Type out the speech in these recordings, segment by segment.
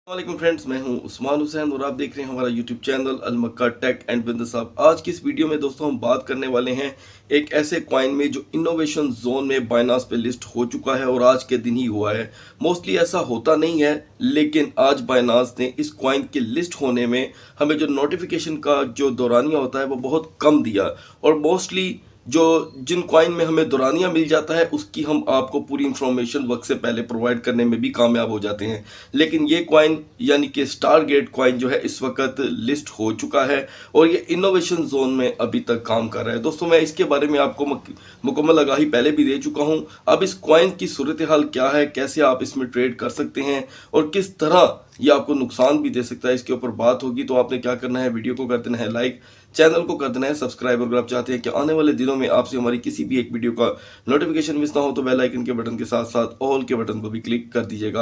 वालेकुम फ्रेंड्स, मैं हूं उस्मान हुसैन और आप देख रहे हैं हमारा YouTube channel Al Makka tech and business hub. आज की इस वीडियो में दोस्तों हम बात करने वाले हैं एक ऐसे कॉइन में जो इनोवेशन जोन में बाइनांस पे लिस्ट हो चुका है और आज के दिन ही हुआ है। मोस्टली ऐसा होता नहीं है, लेकिन आज बाइनांस ने इस कॉइन के लिस्ट होने में हमें जो नोटिफिकेशन का जो दौरानिया होता है वो बहुत कम दिया। और मोस्टली जो जिन कॉइन में हमें दौरानिया मिल जाता है उसकी हम आपको पूरी इंफॉर्मेशन वक्त से पहले प्रोवाइड करने में भी कामयाब हो जाते हैं। लेकिन ये कॉइन यानी कि स्टार गेट कॉइन जो है इस वक्त लिस्ट हो चुका है और ये इनोवेशन जोन में अभी तक काम कर रहा है। दोस्तों, मैं इसके बारे में आपको मुकम्मल आगाही पहले भी दे चुका हूं। अब इस कॉइन की सूरत हाल क्या है, कैसे आप इसमें ट्रेड कर सकते हैं और किस तरह ये आपको नुकसान भी दे सकता है, इसके ऊपर बात होगी। तो आपने क्या करना है, वीडियो को कर देना है लाइक, चैनल को कर देना है सब्सक्राइब। अगर आप चाहते हैं कि आने वाले दिनों में आपसे हमारी किसी भी एक वीडियो का नोटिफिकेशन मिस ना हो तो बेल आइकन के बटन के साथ साथ ऑल के बटन को भी क्लिक कर दीजिएगा।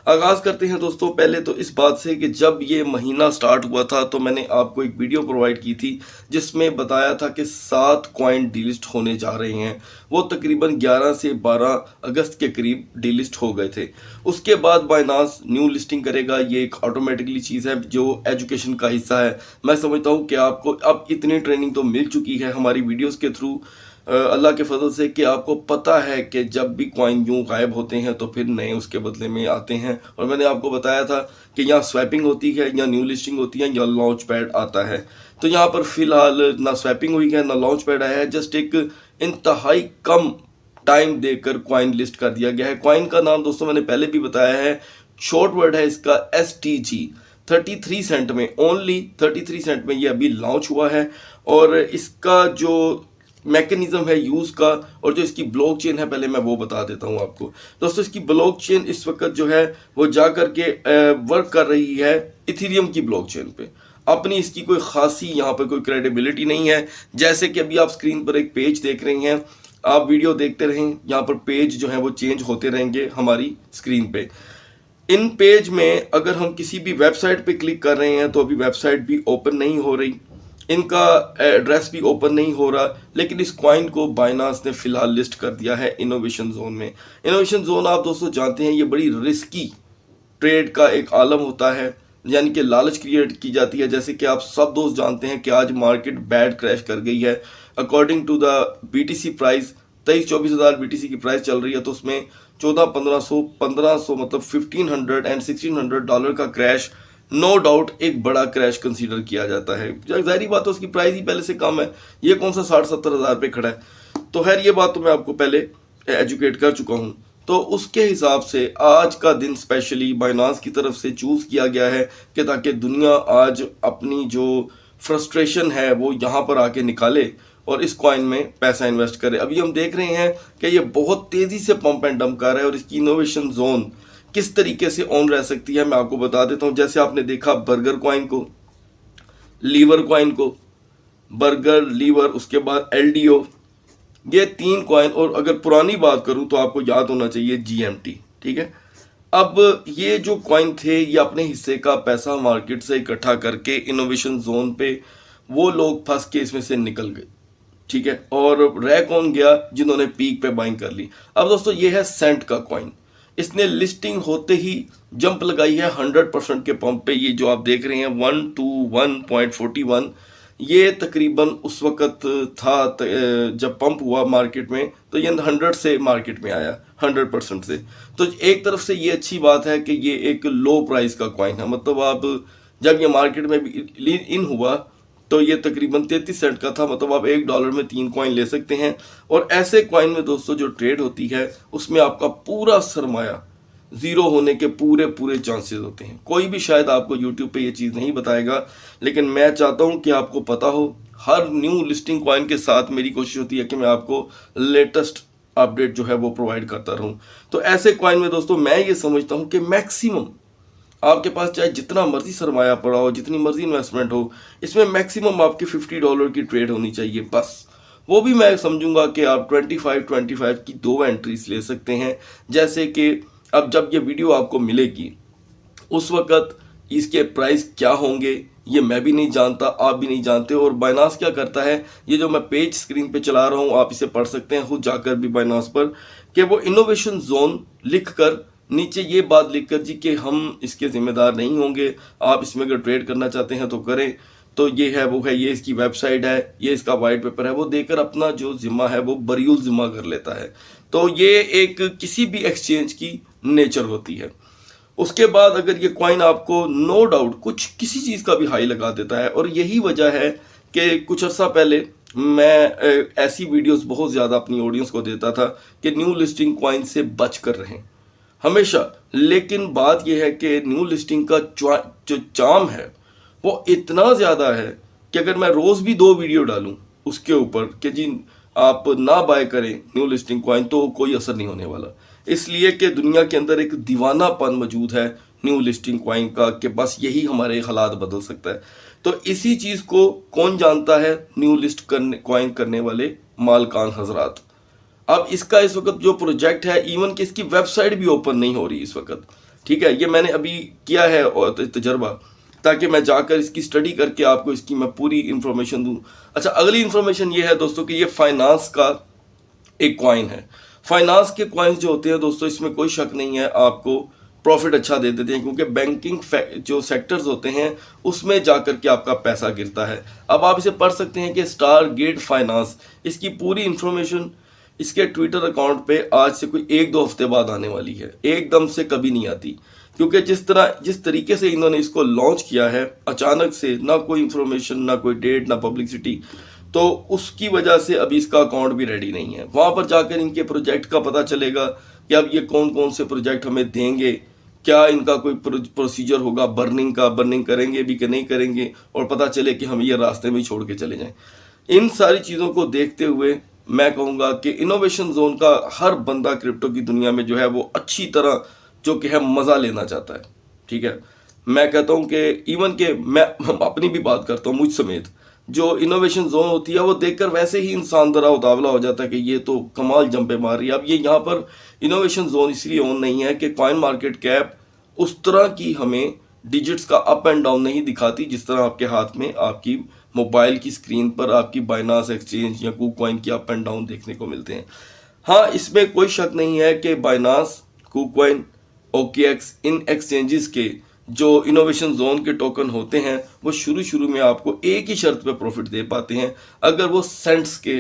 आगाज करते हैं दोस्तों पहले तो इस बात से कि जब ये महीना स्टार्ट हुआ था तो मैंने आपको एक वीडियो प्रोवाइड की थी जिसमें बताया था कि 7 कॉइन डीलिस्ट होने जा रहे हैं। वो तकरीबन 11 से 12 अगस्त के करीब डीलिस्ट हो गए थे। उसके बाद बाइनांस न्यू लिस्टिंग करेगा। ये एक ऑटोमेटिकली चीज़ है जो एजुकेशन का हिस्सा है। मैं समझता हूँ कि आपको अब इतनी ट्रेनिंग तो मिल चुकी है हमारी वीडियोस के थ्रू, अल्लाह के फजल से, कि आपको पता है कि जब भी कॉइन यूँ गायब होते हैं तो फिर नए उसके बदले में आते हैं। और मैंने आपको बताया था कि यहाँ स्वैपिंग होती है या न्यू लिस्टिंग होती है या लॉन्च पैड आता है। तो यहाँ पर फिलहाल ना स्वैपिंग हुई है ना लॉन्च पैड आया है, जस्ट एक इंतहाई कम टाइम देकर कॉइन लिस्ट कर दिया गया है। कॉइन का नाम दोस्तों मैंने पहले भी बताया है, शॉर्ट वर्ड है इसका STG। 33 सेंट में, ओनली 33 सेंट में ये अभी लॉन्च हुआ है। और इसका जो मैकेनिज्म है यूज़ का और जो इसकी ब्लॉकचेन है पहले मैं वो बता देता हूँ आपको। दोस्तों, इसकी ब्लॉकचेन इस वक्त जो है वो जा करके वर्क कर रही है इथीरियम की ब्लॉकचेन पे। अपनी इसकी कोई खासी यहाँ पर कोई क्रेडिबिलिटी नहीं है। जैसे कि अभी आप स्क्रीन पर एक पेज देख रहे हैं, आप वीडियो देखते रहें, यहाँ पर पेज जो है वो चेंज होते रहेंगे हमारी स्क्रीन पे। इन पेज में अगर हम किसी भी वेबसाइट पे क्लिक कर रहे हैं तो अभी वेबसाइट भी ओपन नहीं हो रही, इनका एड्रेस भी ओपन नहीं हो रहा। लेकिन इस कॉइन को बाइनांस ने फिलहाल लिस्ट कर दिया है इनोवेशन जोन में। इनोवेशन जोन आप दोस्तों जानते हैं ये बड़ी रिस्की ट्रेड का एक आलम होता है, यानी कि लालच क्रिएट की जाती है। जैसे कि आप सब दोस्त जानते हैं कि आज मार्केट बैड क्रैश कर गई है। According to the BTC price 23-24 हज़ार BTC की प्राइस चल रही है, तो उसमें 1400-1500 मतलब $1,500 एंड $1,600 का क्रैश नो डाउट एक बड़ा क्रैश कंसीडर किया जाता है। जाहिर बात है उसकी प्राइस ही पहले से कम है, ये कौन सा 60-70 हज़ार पे खड़ा है। तो खैर ये बात तो मैं आपको पहले एजुकेट कर चुका हूँ। तो उसके हिसाब से आज का दिन स्पेशली बाइनांस की तरफ से चूज़ किया गया है कि ताकि दुनिया आज अपनी जो फ्रस्ट्रेशन है वो यहाँ पर आके निकाले और इस कॉइन में पैसा इन्वेस्ट करे। अभी हम देख रहे हैं कि ये बहुत तेज़ी से पंप एंड डंप कर रहा है और इसकी इनोवेशन जोन किस तरीके से ऑन रह सकती है मैं आपको बता देता हूँ। जैसे आपने देखा बर्गर कॉइन को, लीवर कॉइन को, बर्गर, लीवर, उसके बाद LDO, ये 3 कॉइन। और अगर पुरानी बात करूं तो आपको याद होना चाहिए GMT, ठीक है। अब ये जो कॉइन थे ये अपने हिस्से का पैसा मार्केट से इकट्ठा करके इनोवेशन जोन पे वो लोग फंस के इसमें से निकल गए, ठीक है। और रह कौन गया, जिन्होंने पीक पे बाइंग कर ली। अब दोस्तों ये है सेंट का कॉइन। इसने लिस्टिंग होते ही जंप लगाई है 100% के पंप पे। ये जो आप देख रहे हैं 121.41, ये तकरीबन उस वक्त था जब पंप हुआ मार्केट में तो ये 100 से मार्केट में आया, 100% से। तो एक तरफ से ये अच्छी बात है कि ये एक लो प्राइस का कॉइन है। मतलब आप जब ये मार्केट में भी इन हुआ तो ये तकरीबन 33 सेंट का था। मतलब आप $1 में 3 कॉइन ले सकते हैं। और ऐसे कॉइन में दोस्तों जो ट्रेड होती है उसमें आपका पूरा सरमाया ज़ीरो होने के पूरे चांसेस होते हैं। कोई भी शायद आपको यूट्यूब पे ये चीज़ नहीं बताएगा, लेकिन मैं चाहता हूँ कि आपको पता हो। हर न्यू लिस्टिंग कॉइन के साथ मेरी कोशिश होती है कि मैं आपको लेटेस्ट अपडेट जो है वो प्रोवाइड करता रहूँ। तो ऐसे कॉइन में दोस्तों मैं ये समझता हूँ कि मैक्सिमम आपके पास चाहे जितना मर्जी सरमाया पड़ा हो, जितनी मर्जी इन्वेस्टमेंट हो, इसमें मैक्सिमम आपकी $50 की ट्रेड होनी चाहिए बस। वो भी मैं समझूंगा कि आप 25 की 2 एंट्रीज ले सकते हैं। जैसे कि अब जब ये वीडियो आपको मिलेगी उस वक्त इसके प्राइस क्या होंगे ये मैं भी नहीं जानता, आप भी नहीं जानते। और बाइनांस क्या करता है, ये जो मैं पेज स्क्रीन पे चला रहा हूँ आप इसे पढ़ सकते हैं खुद जाकर भी बाइनांस पर, कि वो इनोवेशन जोन लिख कर नीचे ये बात लिखकर जी कि हम इसके जिम्मेदार नहीं होंगे, आप इसमें अगर ट्रेड करना चाहते हैं तो करें, तो ये है वो है, ये इसकी वेबसाइट है, ये इसका वाइट पेपर है, वो देकर अपना जो जिम्मा है वो बरियुल जिम्मा कर लेता है। तो ये एक किसी भी एक्सचेंज की नेचर होती है। उसके बाद अगर ये कॉइन आपको नो डाउट कुछ किसी चीज़ का भी हाई लगा देता है, और यही वजह है कि कुछ अर्सा पहले मैं ऐसी वीडियोस बहुत ज़्यादा अपनी ऑडियंस को देता था कि न्यू लिस्टिंग कॉइन से बच कर रहें हमेशा। लेकिन बात यह है कि न्यू लिस्टिंग का जो चार्म है वो इतना ज़्यादा है कि अगर मैं रोज़ भी 2 वीडियो डालूं उसके ऊपर कि जी आप ना बाय करें न्यू लिस्टिंग कॉइन, तो कोई असर नहीं होने वाला। इसलिए कि दुनिया के अंदर एक दीवानापन मौजूद है न्यू लिस्टिंग कॉइन का कि बस यही हमारे हालात बदल सकता है। तो इसी चीज़ को कौन जानता है? न्यू लिस्ट कॉइन करने वाले मालकान हजरात। अब इसका इस वक्त जो प्रोजेक्ट है, इवन कि इसकी वेबसाइट भी ओपन नहीं हो रही इस वक्त, ठीक है। ये मैंने अभी किया है तजर्बा, ताकि मैं जाकर इसकी स्टडी करके आपको इसकी मैं पूरी इंफॉर्मेशन दूं। अच्छा, अगली इंफॉर्मेशन ये है दोस्तों कि ये फाइनेंस का एक कॉइन है। फाइनेंस के कॉइन्स जो होते हैं दोस्तों, इसमें कोई शक नहीं है आपको प्रॉफिट अच्छा दे देते हैं, क्योंकि बैंकिंग जो सेक्टर्स होते हैं उसमें जाकर के आपका पैसा गिरता है। अब आप इसे पढ़ सकते हैं कि स्टार गेट फाइनेंस, इसकी पूरी इंफॉर्मेशन इसके ट्विटर अकाउंट पे आज से कोई 1-2 हफ्ते बाद आने वाली है, एकदम से कभी नहीं आती। क्योंकि जिस तरीके से इन्होंने इसको लॉन्च किया है अचानक से, ना कोई इंफॉर्मेशन, ना कोई डेट, ना पब्लिसिटी, तो उसकी वजह से अभी इसका अकाउंट भी रेडी नहीं है। वहाँ पर जाकर इनके प्रोजेक्ट का पता चलेगा कि अब ये कौन कौन से प्रोजेक्ट हमें देंगे, क्या इनका कोई प्रोसीजर होगा बर्निंग का, बर्निंग करेंगे भी कि नहीं करेंगे, और पता चले कि हम ये रास्ते में ही छोड़ के चले जाएं। इन सारी चीज़ों को देखते हुए मैं कहूँगा कि इनोवेशन जोन का हर बंदा क्रिप्टो की दुनिया में जो है वो अच्छी तरह जो कि है मज़ा लेना चाहता है, ठीक है। मैं कहता हूँ कि इवन के मैं अपनी भी बात करता हूँ, मुझ समेत, जो इनोवेशन जोन होती है वो देखकर वैसे ही इंसान दरा उतावला हो जाता है कि ये तो कमाल जंपे मार रही है। अब ये यहाँ पर इनोवेशन जोन इसलिए ऑन नहीं है कि कॉइन मार्केट कैप उस तरह की हमें डिजिट्स का अप एंड डाउन नहीं दिखाती जिस तरह आपके हाथ में आपकी मोबाइल की स्क्रीन पर आपकी बाइनांस एक्सचेंज या KuCoin की अप एंड डाउन देखने को मिलते हैं। हाँ, इसमें कोई शक नहीं है कि बाइनांस, KuCoin, OKX, इन एक्सचेंजेस के जो इनोवेशन जोन के टोकन होते हैं वो शुरू में आपको एक ही शर्त पे प्रॉफिट दे पाते हैं, अगर वो सेंट्स के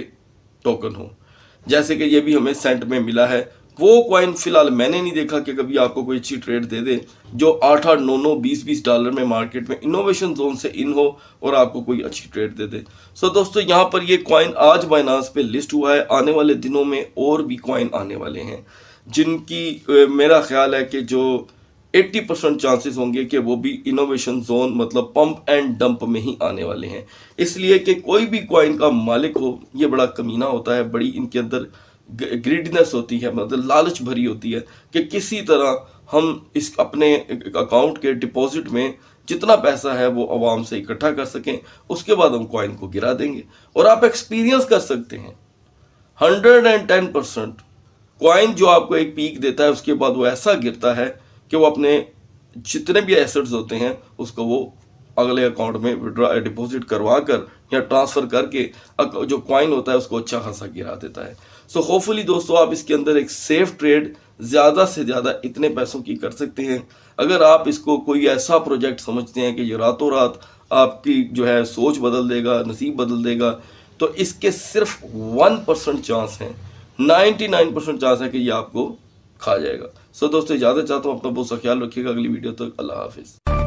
टोकन हो, जैसे कि ये भी हमें सेंट में मिला है। वो कॉइन फिलहाल मैंने नहीं देखा कि कभी आपको कोई अच्छी ट्रेड दे दे जो 8-8, 9-9, 20-20 डॉलर में मार्केट में इनोवेशन जोन से इन हो और आपको कोई अच्छी ट्रेड दे दे। सो दोस्तों, यहाँ पर ये कॉइन आज बाइनांस पे लिस्ट हुआ है। आने वाले दिनों में और भी कॉइन आने वाले हैं जिनकी मेरा ख्याल है कि जो 80% चांसेस होंगे कि वो भी इनोवेशन जोन मतलब पंप एंड डंप में ही आने वाले हैं। इसलिए कि कोई भी कॉइन का मालिक हो, ये बड़ा कमीना होता है, बड़ी इनके अंदर ग्रीडनेस होती है, मतलब लालच भरी होती है कि किसी तरह हम इस अपने अकाउंट के डिपॉजिट में जितना पैसा है वो आवाम से इकट्ठा कर सकें, उसके बाद हम कॉइन को गिरा देंगे। और आप एक्सपीरियंस कर सकते हैं 110% कॉइन जो आपको एक पीक देता है उसके बाद वो ऐसा गिरता है कि वो अपने जितने भी एसेट्स होते हैं उसको वो अगले अकाउंट में डिपॉजिट करवा कर या ट्रांसफ़र करके जो कॉइन होता है उसको अच्छा खासा गिरा देता है। सो होपफुली दोस्तों, आप इसके अंदर एक सेफ ट्रेड ज़्यादा से ज़्यादा इतने पैसों की कर सकते हैं। अगर आप इसको कोई ऐसा प्रोजेक्ट समझते हैं कि ये रातों रात आपकी जो है सोच बदल देगा, नसीब बदल देगा, तो इसके सिर्फ 1% चांस है, 99% चांस है कि ये आपको खा जाएगा। सो दोस्तों, इजाज़त चाहता हूँ, अपना बहुत सा ख्याल रखिएगा। अगली वीडियो तक अल्लाह हाफिज़।